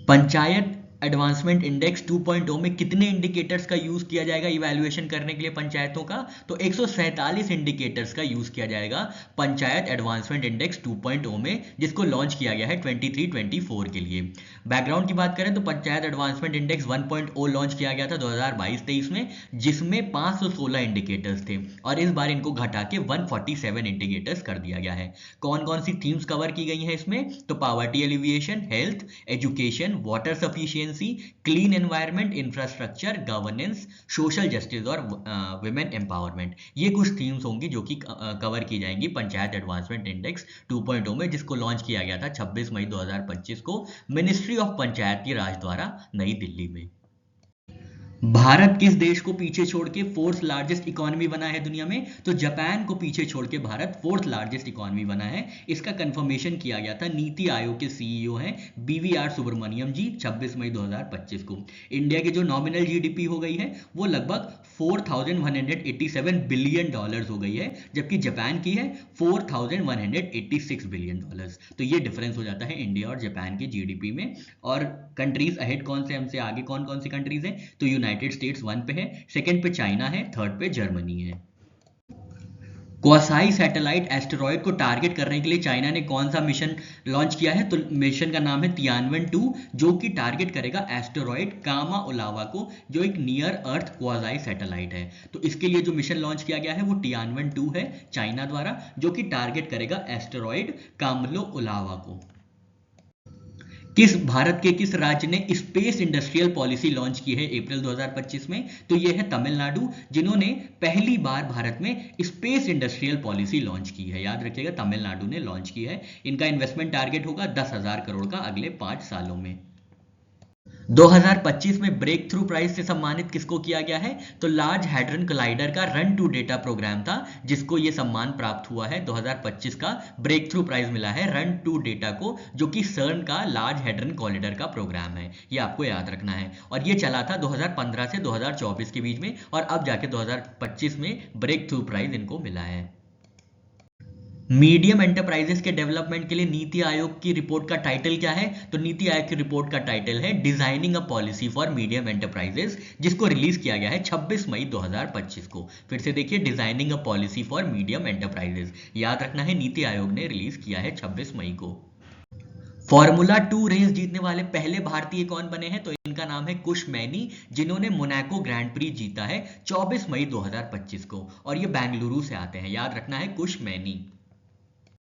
Panchayat advancement index 2.0 में कितने indicators का यूज किया जाएगा इवैल्यूएशन करने के लिए पंचायतों का? तो 147 इंडिकेटर्स का यूज किया जाएगा पंचायत एडवांसमेंट इंडेक्स 2.0 में, जिसको लॉन्च किया गया है 23-24 के लिए। बैकग्राउंड की बात करें तो पंचायत एडवांसमेंट इंडेक्स 1.0 लॉन्च किया गया था 2022-23 में, जिसमें 516 इंडिकेटर्स थे और इस बार इनको घटा के 147 इंडिकेटर्स कर दिया गया है। कौन कौन सी थीम्स कवर की गई हैं इसमें? तो poverty alleviation, health, education, water sufficiency, clean environment, infrastructure, governance, social justice और विमेन एम्पावरमेंट। ये कुछ थीम्स होंगी जो कि कवर की जाएंगी पंचायत एडवांसमेंट इंडेक्स 2.0 में, जिसको लॉन्च किया गया था 26 मई 2025 को मिनिस्ट्री ऑफ पंचायती राज द्वारा नई दिल्ली में। भारत किस देश को पीछे छोड़ के फोर्थ लार्जेस्ट इकोनॉमी बना है दुनिया में? तो जापान को पीछे छोड़ के भारत फोर्थ लार्जेस्ट इकोनॉमी बना है। इसका कंफर्मेशन किया गया था नीति आयोग के सीईओ हैं बीवीआर सुब्रमण्यम जी 26 मई 2025 को। इंडिया की जो नॉमिनल जीडीपी हो गई है वो लगभग 4187 बिलियन डॉलर्स हो गई है, जबकि जापान की है 4186 बिलियन डॉलर्स। तो ये डिफरेंस हो जाता है इंडिया और जापान की जीडीपी में। और कंट्रीज अहेड कौन से हमसे आगे कौन कौन सी कंट्रीज हैं? तो यूनाइटेड स्टेट्स 1 पे है, सेकंड पे चाइना है, थर्ड पे जर्मनी है। क्वासाई सैटेलाइट एस्टेरॉयड को टारगेट करने के लिए चाइना ने कौन सा मिशन लॉन्च किया है? तो मिशन का नाम है तियानवन 2, जो कि टारगेट करेगा एस्टेरॉयड कामा ओलावा को, जो एक नियर अर्थ क्वासाई सैटेलाइट है। तो इसके लिए जो मिशन लॉन्च किया गया है वो तियानवन 2 है चाइना द्वारा, जो कि टारगेट करेगा एस्टेरॉयड कामलो ओलावा को। भारत के किस राज्य ने स्पेस इंडस्ट्रियल पॉलिसी लॉन्च की है अप्रैल 2025 में? तो यह है तमिलनाडु, जिन्होंने पहली बार भारत में स्पेस इंडस्ट्रियल पॉलिसी लॉन्च की है। याद रखिएगा तमिलनाडु ने लॉन्च की है। इनका इन्वेस्टमेंट टारगेट होगा 10,000 करोड़ का अगले 5 सालों में। 2025 में ब्रेक थ्रू प्राइज से सम्मानित किसको किया गया है? तो लार्ज हैड्रन कोलाइडर का रन टू डेटा प्रोग्राम था जिसको ये सम्मान प्राप्त हुआ है। 2025 का ब्रेक थ्रू प्राइज मिला है रन टू डेटा को, जो कि सर्न का लार्ज हैड्रन कोलाइडर का प्रोग्राम है। ये आपको याद रखना है। और ये चला था 2015 से 2024 के बीच में, और अब जाके 2025 में ब्रेक थ्रू प्राइज इनको मिला है। मीडियम एंटरप्राइजेस के डेवलपमेंट के लिए नीति आयोग की रिपोर्ट का टाइटल क्या है? तो नीति आयोग की रिपोर्ट का टाइटल है designing a policy for medium enterprises, जिसको रिलीज किया गया है 26 मई 2025 को। फिर से देखिए, designing a policy for medium enterprises, याद रखना है नीति आयोग ने रिलीज किया है 26 मई को। फॉर्मूला 2 रेस जीतने वाले पहले भारतीय कौन बने हैं? तो इनका नाम है कुश मैनी, जिन्होंने मोनाको ग्रैंड प्री जीता है 24 मई 2025 को, और ये बेंगलुरु से आते हैं। याद रखना है कुश मैनी।